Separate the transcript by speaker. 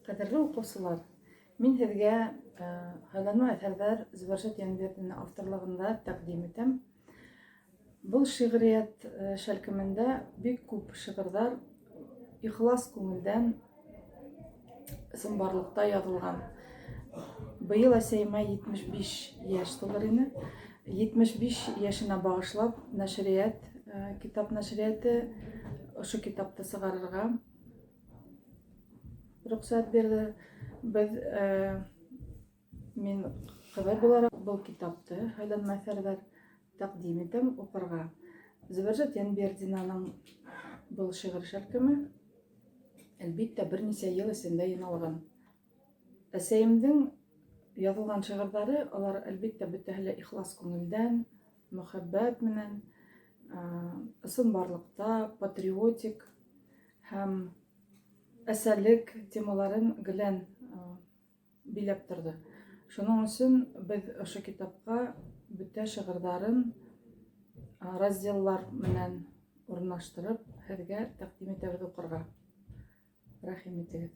Speaker 1: Кадерле укучылар, мин һеҙгә һайланма әҫәрҙәр Зөбәржәт Йәнбирҙина авторлығында тәҡдим итәм. Был шиғриәт шәлкемендә бик күп шиғырҙар ихлас күңелдән ысынбарлыҡта яҙылған. Быйыл әсәйемә 75 йәш тулыр ине. 75 йәшенә бағышлап нәшриәт, китап нәшриәте ошо китапты сығарырға рөхсәт бирҙе. Мин ҡыҙы булараҡ был китапты һайланма әҫәрҙәр тәҡдим итәм уҡырға. Зөбәржәт Йәнбирҙинаның был шиғыр шәлкеме әлбиттә бер нисә йыл эсендә йыйналған. Әсәйемдең яҙылған шиғырҙары, алар әлбиттә бөтәһе лә ихлас күңелдән, мөхәббәт менән, ысынбарлыҡта, патриотик һәм әсәлек темаларын гелән биләп торҙо. Шуның өсөн беҙ ошо китапҡа бөтә шиғырҙарын разделлар менән урынлаштырып һеҙгә тәҡдим итәбеҙ уҡырға. Рәхим итегеҙ.